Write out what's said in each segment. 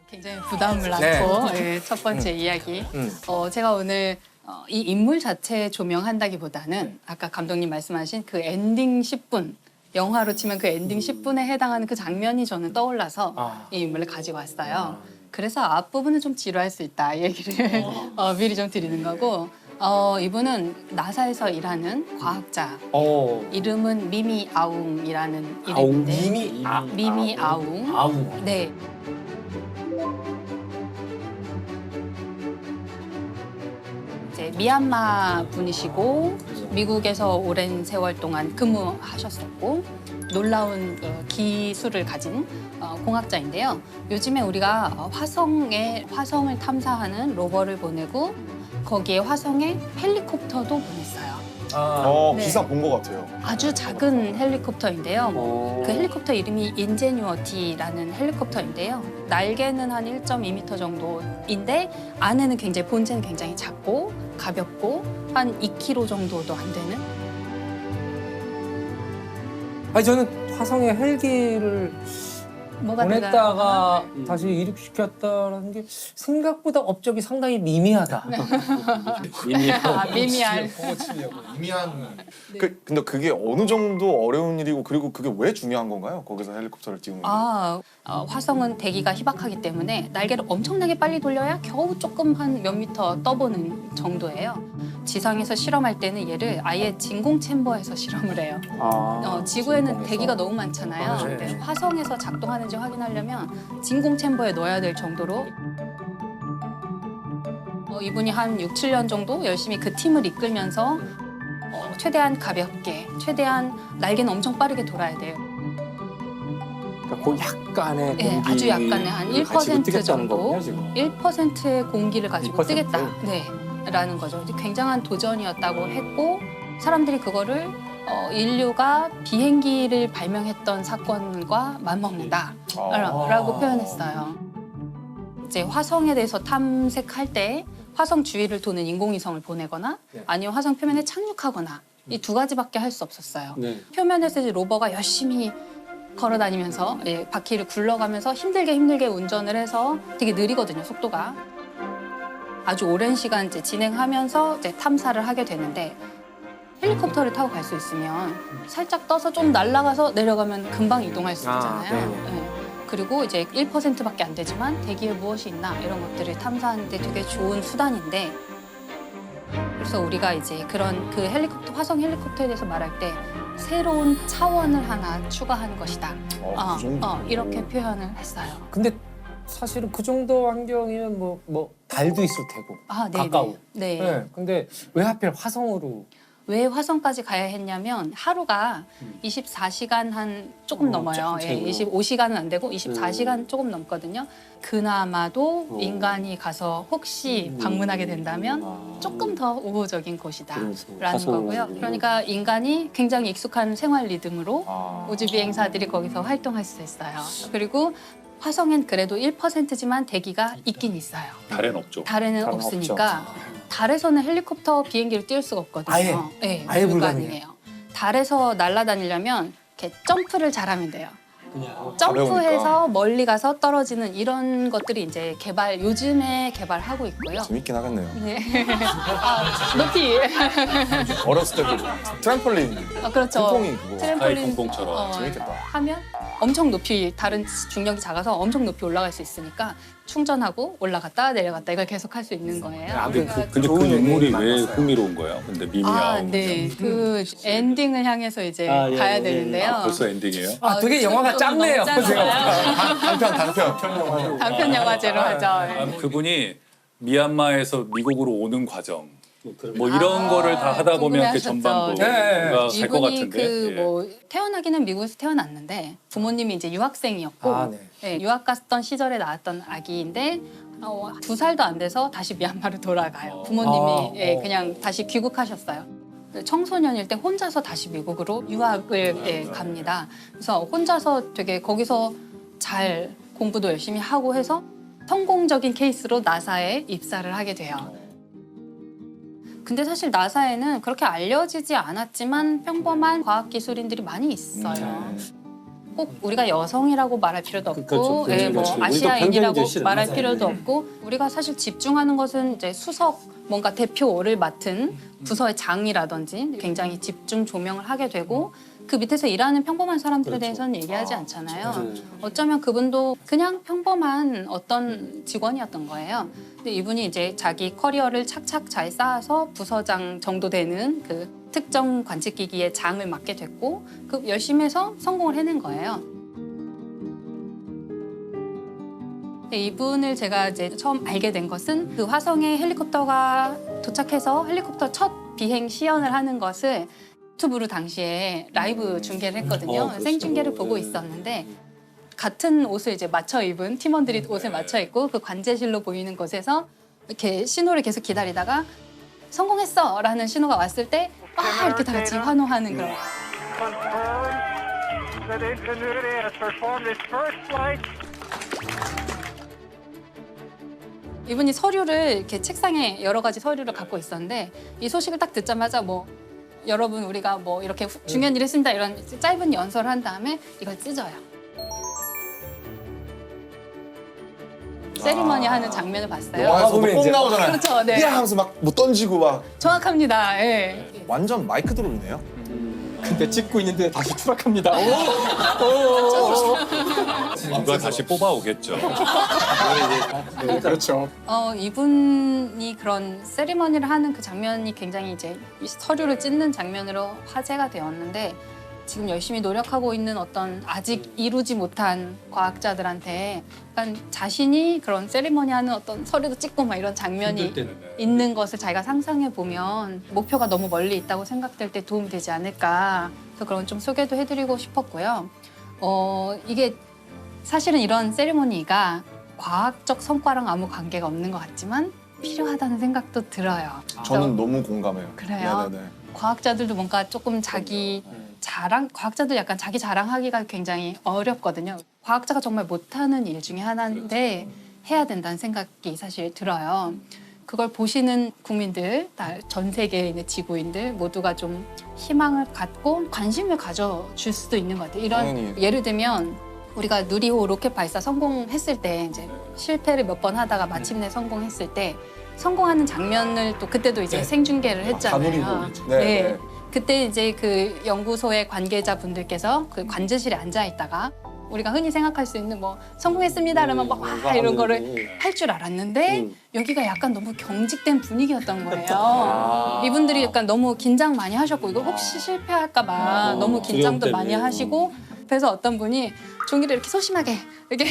굉장히 부담을 네. 안고 예, 첫 번째 이야기. 제가 오늘 이 인물 자체 조명한다기보다는 아까 감독님 말씀하신 그 엔딩 10분, 영화로 치면 그 엔딩 10분에 해당하는 그 장면이 저는 떠올라서 이 인물을 가지고 왔어요. 그래서 앞부분은 좀 지루할 수 있다 얘기를 미리 좀 드리는 거고 이분은 나사에서 일하는 과학자. 이름은 미미 아웅이라는 이름인데 미미 아웅. 아웅. 네. 이제 미얀마 분이시고 미국에서 오랜 세월 동안 근무하셨었고 놀라운 기술을 가진 공학자인데요. 요즘에 우리가 화성을 탐사하는 로버를 보내고 거기에 화성에 헬리콥터도 보냈어요. 네. 기사 본 것 같아요. 아주 작은 헬리콥터인데요. 그 헬리콥터 이름이 인제뉴어티라는 헬리콥터인데요. 날개는 한 1.2m 정도인데 안에는 굉장히 본체는 굉장히 작고 가볍고 한 2kg 정도도 안 되는. 아니 저는 화성에 헬기를 뭐가 보냈다가 다시 이륙시켰다라는 게 생각보다 업적이 상당히 미미하다. 미미한. 미미한. 근데 그게 어느 정도 어려운 일이고 그리고 그게 왜 중요한 건가요? 거기서 헬리콥터를 띄우는 게. 화성은 대기가 희박하기 때문에 날개를 엄청나게 빨리 돌려야 겨우 조금 한 몇 미터 떠보는 정도예요. 지상에서 실험할 때는 얘를 아예 진공 챔버에서 실험을 해요. 지구에는 대기가 너무 많잖아요. 근데 화성에서 작동하는지 확인하려면 진공 챔버에 넣어야 될 정도로 이분이 한 6, 7년 정도 열심히 그 팀을 이끌면서 최대한 가볍게, 최대한 날개는 엄청 빠르게 돌아야 돼요. 그 약간의 네, 공기 아주 약간의 한 1% 정도, 1%의 공기를 가지고 1%? 뜨겠다. 네, 라는 거죠. 굉장한 도전이었다고 했고 사람들이 그거를 인류가 비행기를 발명했던 사건과 맞먹는다라고 표현했어요. 이제 화성에 대해서 탐색할 때 화성 주위를 도는 인공위성을 보내거나 아니면 화성 표면에 착륙하거나 이 두 가지밖에 할 수 없었어요. 표면에서 이제 로버가 열심히 걸어다니면서 바퀴를 굴러가면서 힘들게 운전을 해서 되게 느리거든요, 속도가. 아주 오랜 시간 이제 진행하면서 이제 탐사를 하게 되는데 헬리콥터를 타고 갈 수 있으면 살짝 떠서 좀 날아가서 내려가면 금방 이동할 수 있잖아요. 네. 그리고 이제 1%밖에 안 되지만 대기에 무엇이 있나 이런 것들을 탐사하는 데 되게 좋은 수단인데 그래서 우리가 이제 그런 그 헬리콥터, 화성 헬리콥터에 대해서 말할 때 새로운 차원을 하나 추가한 것이다. 그 정도. 이렇게 표현을 했어요. 근데 사실은 그 정도 환경이면 뭐 달도 있을 테고 가까워. 네. 근데 왜 하필 화성으로? 왜 화성까지 가야 했냐면 하루가 24시간 한 조금 넘어요. 25시간은 안 되고 24시간 조금 넘거든요. 그나마도 인간이 가서 혹시 방문하게 된다면 조금 더 우호적인 곳이다라는 거고요. 그러니까 인간이 굉장히 익숙한 생활 리듬으로 우주 비행사들이 거기서 활동할 수 있어요. 그리고 화성엔 그래도 1%지만 대기가 있긴 있어요. 달에는 없죠. 달에는 없으니까 달에서는 헬리콥터 비행기를 띄울 수가 없거든요. 아예 불가능해요. 달에서 날아다니려면 이렇게 점프를 잘하면 돼요. 어려우니까. 점프해서 멀리 가서 떨어지는 이런 것들이 이제 요즘에 개발하고 있고요. 재밌긴 하겠네요. 네. 높이. 어렸을 때 트램폴린. 그렇죠. 퐁퐁이 그거. 트램폴린 퐁퐁처럼. 재밌겠다. 하면 엄청 높이 다른 중력이 작아서 엄청 높이 올라갈 수 있으니까 충전하고 올라갔다 내려갔다 이걸 계속 할 수 있는 거예요. 근데 그 인물이 왜 흥미로운 거예요? 근데 미미야. 네. 그 엔딩을 향해서 이제 가야 되는데요. 벌써 엔딩이에요? 되게 영화가 짧네요. 단편 영화제로 하죠. 그분이 미얀마에서 미국으로 오는 과정. 뭐 이런 거를 다 하다 보면 그 전반부가 갈 것 이분이 같은데. 태어나기는 미국에서 태어났는데 부모님이 이제 유학생이었고 유학 갔던 시절에 낳았던 아기인데 2살도 안 돼서 다시 미얀마로 돌아가요. 부모님이 그냥 다시 귀국하셨어요. 청소년일 때 혼자서 다시 미국으로 유학을 갑니다. 그래서 혼자서 되게 거기서 잘 공부도 열심히 하고 해서 성공적인 케이스로 나사에 입사를 하게 돼요. 근데 사실 나사에는 그렇게 알려지지 않았지만 평범한 과학기술인들이 많이 있어요. 꼭 우리가 여성이라고 말할 필요도 없고, 그렇죠. 예, 뭐 우리도 아시아인이라고 편견이 실은 말할 맞아요. 필요도 없고, 우리가 사실 집중하는 것은 이제 수석 뭔가 대표를 맡은 부서의 장이라든지 굉장히 집중 조명을 하게 되고, 그 밑에서 일하는 평범한 사람들에 대해서는 얘기하지 않잖아요. 어쩌면 그분도 그냥 평범한 어떤 직원이었던 거예요. 근데 이분이 이제 자기 커리어를 착착 잘 쌓아서 부서장 정도 되는 그 특정 관측기기의 장을 맡게 됐고, 그 열심히 해서 성공을 해낸 거예요. 근데 이분을 제가 이제 처음 알게 된 것은 그 화성에 헬리콥터가 도착해서 헬리콥터 첫 비행 시연을 하는 것을 유튜브로 당시에 라이브 중계를 했거든요. 그렇죠. 생중계를 보고 있었는데 같은 옷을 이제 맞춰 입은 팀원들이 옷을 맞춰 입고 그 관제실로 보이는 곳에서 이렇게 신호를 계속 기다리다가 성공했어! 라는 신호가 왔을 때 이렇게 다 같이 환호하는 그런. Confirmed that Ingenuity has performed its first flight. 이분이 서류를 이렇게 책상에 여러 가지 서류를 갖고 있었는데 이 소식을 딱 듣자마자 뭐 여러분 우리가 뭐 이렇게 중요한 일을 했습니다 이런 짧은 연설을 한 다음에 이걸 찢어요. 세리머니 하는 장면을 봤어요. 영화에서도 보면 꼭 이제- 나오잖아요. 그렇죠, 네. 야 하면서 막 뭐 던지고 막 정확합니다. 예. 완전 마이크 드롭이네요. 근데 찍고 있는데 다시 추락합니다. 누가 다시 뽑아오겠죠. 그렇죠. 이분이 그런 세리머니를 하는 그 장면이 굉장히 이제 이 서류를 찢는 장면으로 화제가 되었는데 지금 열심히 노력하고 있는 어떤 아직 이루지 못한 과학자들한테 약간 자신이 그런 세리머니 하는 어떤 서류도 찍고 막 이런 장면이 있는 것을 자기가 상상해 보면 목표가 너무 멀리 있다고 생각될 때 도움이 되지 않을까. 그래서 그런 좀 소개도 해드리고 싶었고요. 이게 사실은 이런 세리머니가 과학적 성과랑 아무 관계가 없는 것 같지만 필요하다는 생각도 들어요. 저는 너무 공감해요. 그래요? 네네네. 과학자들도 뭔가 조금 자기 자랑, 과학자들 약간 자기 자랑하기가 굉장히 어렵거든요. 과학자가 정말 못하는 일 중에 하나인데 해야 된다는 생각이 사실 들어요. 그걸 보시는 국민들, 전 세계에 있는 지구인들 모두가 좀 희망을 갖고 관심을 가져줄 수도 있는 것 같아요. 이런 당연히. 예를 들면 우리가 누리호 로켓 발사 성공했을 때 이제 실패를 몇 번 하다가 마침내 성공했을 때 성공하는 장면을 또 그때도 이제 생중계를 했잖아요. 다누리호. 네. 그때 이제 그 연구소의 관계자분들께서 그 관제실에 앉아 있다가 우리가 흔히 생각할 수 있는 뭐 성공했습니다 이러면 막 와 이런 거를 할 줄 알았는데 여기가 약간 너무 경직된 분위기였던 거예요. 이분들이 약간 너무 긴장 많이 하셨고 이거 혹시 실패할까 봐 너무 긴장도 많이 하시고 그래서 어떤 분이 종이를 이렇게 소심하게 이렇게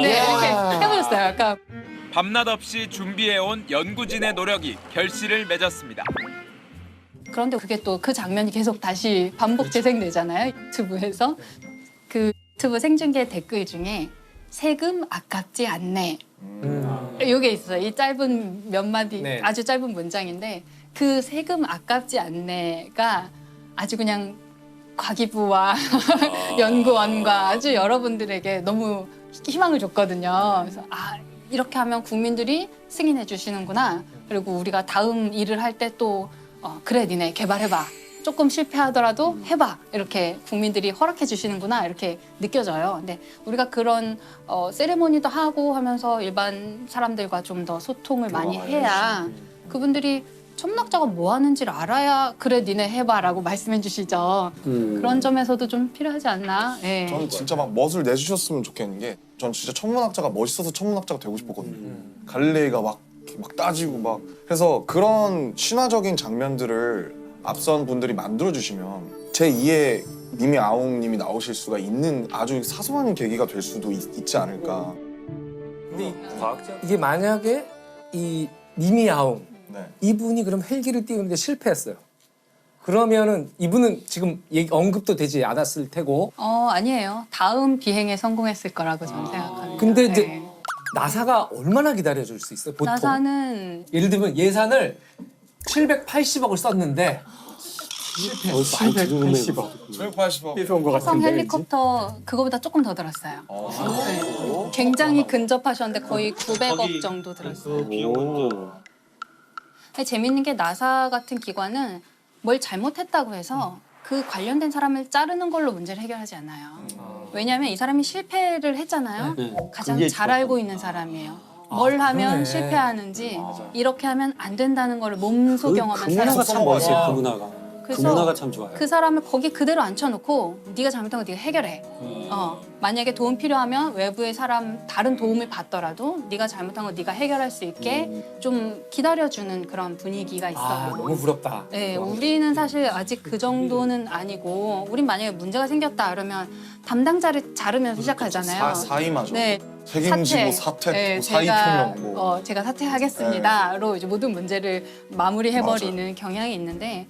네 이렇게 해보셨어요. 약간 밤낮 없이 준비해온 연구진의 노력이 결실을 맺었습니다. 그런데 그게 또 그 장면이 계속 다시 반복 재생되잖아요. 유튜브에서. 그 유튜브 생중계 댓글 중에 세금 아깝지 않네. 이게 있어요. 이 짧은 몇 마디 네. 아주 짧은 문장인데 그 세금 아깝지 않네가 아주 그냥 과기부와 연구원과 아주 여러분들에게 너무 희망을 줬거든요. 그래서 이렇게 하면 국민들이 승인해 주시는구나. 그리고 우리가 다음 일을 할 때 또 그래 니네 개발해봐. 조금 실패하더라도 해봐. 이렇게 국민들이 허락해 주시는구나. 이렇게 느껴져요. 근데 우리가 그런 세레모니도 하고 하면서 일반 사람들과 좀 더 소통을 많이 해야 그분들이 천문학자가 뭐 하는지를 알아야 그래 니네 해봐라고 말씀해 주시죠. 그런 점에서도 좀 필요하지 않나. 예. 저는 진짜 막 멋을 내주셨으면 좋겠는 게 전 진짜 천문학자가 멋있어서 천문학자가 되고 싶었거든요. 갈릴레이가 막 따지고 막 해서 그런 신화적인 장면들을 앞선 분들이 만들어주시면 제2의 미미 아웅님이 나오실 수가 있는 아주 사소한 계기가 될 수도 있지 않을까. 근데 이게 만약에 이 미미 아웅 네. 이분이 그럼 헬기를 띄우는데 실패했어요. 그러면은 이분은 지금 언급도 되지 않았을 테고. 아니에요. 다음 비행에 성공했을 거라고 저는 생각합니다. 근데 이제 네. 나사가 얼마나 기다려줄 수 있어요? 보통 나사는 예를 들면 예산을 780억을 썼는데 780억. 780억. 삐서 온것 화성 같은데. 헬리콥터 그거보다 조금 더 들었어요. 네. 굉장히 근접하셨는데 거의 900억 정도 들었어요. 근데 재밌는 게 나사 같은 기관은 뭘 잘못했다고 해서 그 관련된 사람을 자르는 걸로 문제를 해결하지 않아요. 왜냐하면 이 사람이 실패를 했잖아요. 가장 그게 잘 알고 있는 사람이에요. 뭘 하면 그러네. 실패하는지 이렇게 하면 안 된다는 걸 몸소 경험한 그 문화가 사람이죠. 참 멋있어요. 그 문화가. 그 그래서 문화가 참 좋아요. 그 사람을 거기 그대로 앉혀놓고 네가 잘못한 거 네가 해결해. 만약에 도움 필요하면 외부의 사람 다른 도움을 받더라도 네가 잘못한 거 네가 해결할 수 있게 좀 기다려주는 그런 분위기가 있어요. 너무 부럽다. 네, 우리는 사실 아직 그 정도는 아니고 우린 만약에 문제가 생겼다 그러면 담당자를 자르면서 시작하잖아요. 사임하죠. 네. 책임지고 사퇴, 네, 사의 표명 뭐. 제가 사퇴하겠습니다로 이제 모든 문제를 마무리해버리는 경향이 있는데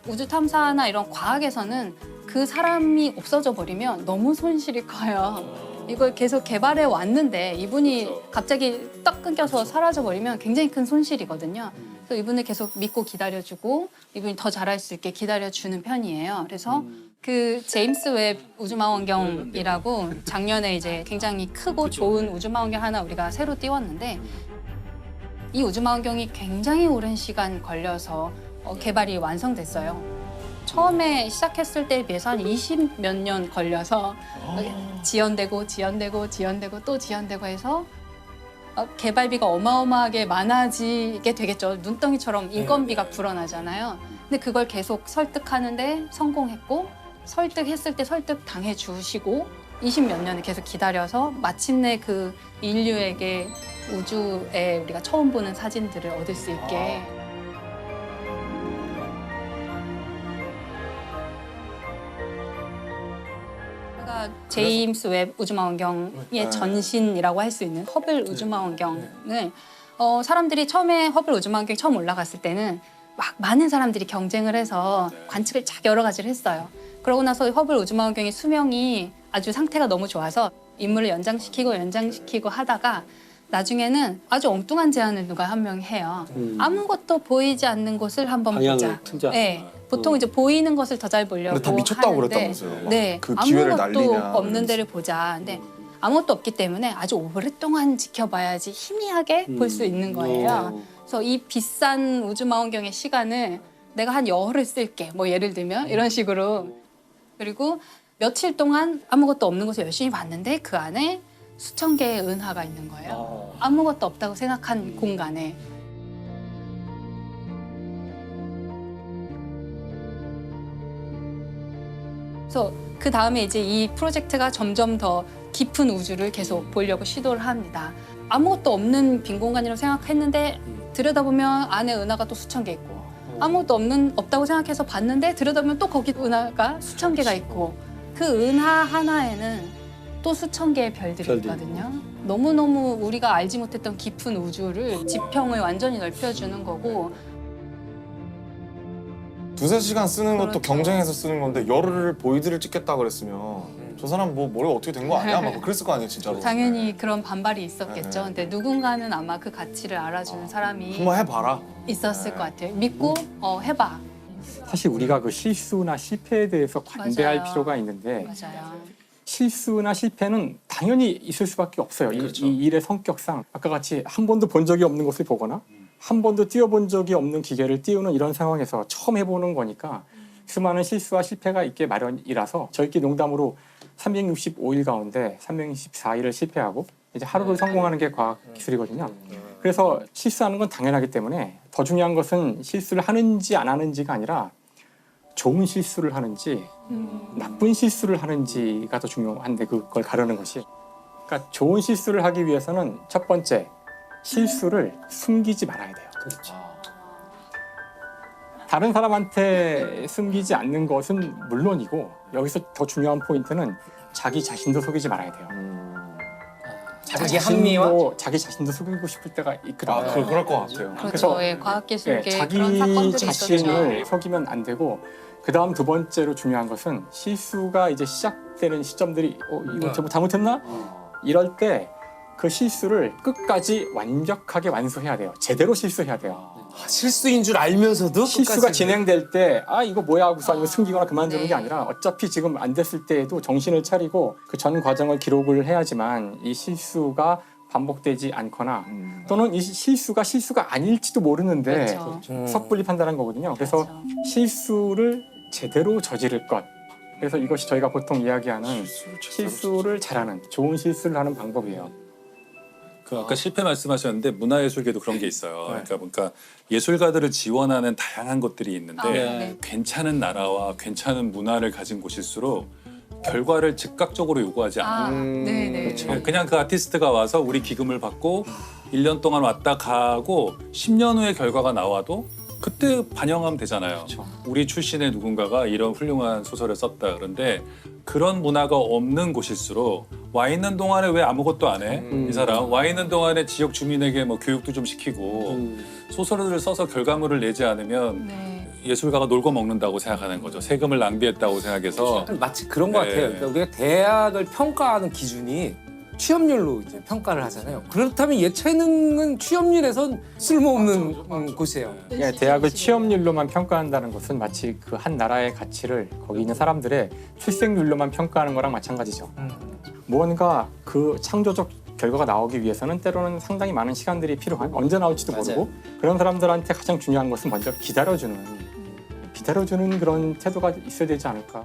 우주 탐사나 이런 과학에서는 그 사람이 없어져 버리면 너무 손실이 커요. 이걸 계속 개발해 왔는데 이분이 갑자기 딱 끊겨서 사라져 버리면 굉장히 큰 손실이거든요. 그래서 이분을 계속 믿고 기다려주고 이분이 더 잘할 수 있게 기다려주는 편이에요. 그래서 그 제임스 웹 우주망원경이라고 작년에 이제 굉장히 크고 좋은 우주망원경 하나 우리가 새로 띄웠는데 이 우주망원경이 굉장히 오랜 시간 걸려서 개발이 완성됐어요. 처음에 시작했을 때에 비해서 한 20몇 년 걸려서 지연되고 또 지연되고 해서 개발비가 어마어마하게 많아지게 되겠죠. 눈덩이처럼 인건비가 불어나잖아요. 근데 그걸 계속 설득하는데 성공했고 설득했을 때 설득 당해 주시고 20몇 년을 계속 기다려서 마침내 그 인류에게 우주에 우리가 처음 보는 사진들을 얻을 수 있게 제임스 웹 우주망원경의 전신이라고 할 수 있는 허블 우주망원경을 사람들이 처음에 허블 우주망원경이 처음 올라갔을 때는 막 많은 사람들이 경쟁을 해서 관측을 쫙 여러 가지를 했어요. 그러고 나서 허블 우주망원경의 수명이 아주 상태가 너무 좋아서 임무를 연장시키고 하다가 나중에는 아주 엉뚱한 제안을 누가 한 명이 해요. 아무것도 보이지 않는 곳을 한번 방향을 보자. 틀자. 네, 보통 이제 보이는 것을 더 잘 보려고 근데 다 미쳤다고 하는데 그랬다면서요. 네, 그 기회를 아무것도 날리냐. 없는 데를 보자. 근데 아무것도 없기 때문에 아주 오랫동안 지켜봐야지 희미하게 볼 수 있는 거예요. 그래서 이 비싼 우주망원경의 시간을 내가 한 열흘 쓸게. 뭐 예를 들면 이런 식으로. 그리고 며칠 동안 아무것도 없는 곳을 열심히 봤는데 그 안에 수천 개의 은하가 있는 거예요. 아무것도 없다고 생각한 공간에. 그래서 그 다음에 이제 이 프로젝트가 점점 더 깊은 우주를 계속 보려고 시도를 합니다. 아무것도 없는 빈 공간이라고 생각했는데 들여다보면 안에 은하가 또 수천 개 있고 아무것도 없다고 생각해서 봤는데 들여다보면 또 거기 은하가 수천 개가 있고 그 은하 하나에는 또 수천 개의 별들이 있거든요. 너무너무 우리가 알지 못했던 깊은 우주를 지평을 완전히 넓혀주는 거고 두세 시간 쓰는 것도 그렇죠. 경쟁해서 쓰는 건데 열흘을 보이드를 찍겠다 그랬으면 저 사람 뭐 머리가 어떻게 된 거 아니야? 막 그랬을 거 아니에요 진짜로. 당연히 그런 반발이 있었겠죠. 네. 근데 누군가는 아마 그 가치를 알아주는 사람이 한번 해봐라. 있었을 것 같아요. 믿고 해봐. 사실 우리가 그 실수나 실패에 대해서 관대할 맞아요. 필요가 있는데 맞아요. 실수나 실패는 당연히 있을 수밖에 없어요. 그렇죠. 이 일의 성격상 아까 같이 한 번도 본 적이 없는 것을 보거나 한 번도 띄워본 적이 없는 기계를 띄우는 이런 상황에서 처음 해보는 거니까 수많은 실수와 실패가 있게 마련이라서 저희끼리 농담으로 365일 가운데 364일을 실패하고 이제 하루를 성공하는 게 과학 기술이거든요. 그래서 실수하는 건 당연하기 때문에 더 중요한 것은 실수를 하는지 안 하는지가 아니라 좋은 실수를 하는지 나쁜 실수를 하는지가 더 중요한데 그걸 가르는 것이. 그러니까 좋은 실수를 하기 위해서는 첫 번째 실수를 숨기지 말아야 돼요. 그렇죠. 다른 사람한테 숨기지 않는 것은 물론이고 여기서 더 중요한 포인트는 자기 자신도 속이지 말아야 돼요. 자기 합리화? 자기 자신도 속이고 싶을 때가 있거든요. 그럴 것 같아요. 그렇죠. 예, 과학기술계 그런 자기 사건들이 자신을 있었죠. 속이면 안 되고 그다음 두 번째로 중요한 것은 실수가 이제 시작되는 시점들이 이거 좀 잘못했나? 이럴 때 그 실수를 끝까지 완벽하게 완수해야 돼요. 제대로 실수해야 돼요. 실수인 줄 알면서도 실수가 끝까지 진행될 때 이거 뭐야 하고서 아니면 숨기거나 그만두는 네. 게 아니라 어차피 지금 안 됐을 때에도 정신을 차리고 그 전 과정을 기록을 해야지만 이 실수가 반복되지 않거나 또는 이 실수가 아닐지도 모르는데 그렇죠. 섣불리 판단한 거거든요. 그래서 그렇죠. 실수를 제대로 저지를 것. 그래서 이것이 저희가 보통 이야기하는 실수를 잘하는, 좋은 실수를 하는 방법이에요. 그 아까 실패 말씀하셨는데 문화예술계도 그런 게 있어요. 그러니까 예술가들을 지원하는 다양한 것들이 있는데 네. 괜찮은 나라와 괜찮은 문화를 가진 곳일수록 결과를 즉각적으로 요구하지 않아요. 네네. 그냥 그 아티스트가 와서 우리 기금을 받고 1년 동안 왔다 가고 10년 후에 결과가 나와도 그때 반영하면 되잖아요. 우리 출신의 누군가가 이런 훌륭한 소설을 썼다. 그런데 그런 문화가 없는 곳일수록 와 있는 동안에 왜 아무것도 안 해? 이 사람 와 있는 동안에 지역 주민에게 뭐 교육도 좀 시키고 소설을 써서 결과물을 내지 않으면 네. 예술가가 놀고 먹는다고 생각하는 거죠. 세금을 낭비했다고 생각해서 마치 그런 것 네. 같아요. 그러니까 우리가 대학을 평가하는 기준이 취업률로 이제 평가를 하잖아요. 그렇다면 예체능은 취업률에선 쓸모없는 곳이에요. 예, 대학을 취업률로만 평가한다는 것은 마치 그 한 나라의 가치를 거기 있는 사람들의 출생률로만 평가하는 거랑 마찬가지죠. 무언가 그 창조적 결과가 나오기 위해서는 때로는 상당히 많은 시간들이 필요한, 언제 나올지도 맞아요. 모르고 그런 사람들한테 가장 중요한 것은 먼저 기다려주는 그런 태도가 있어야 되지 않을까.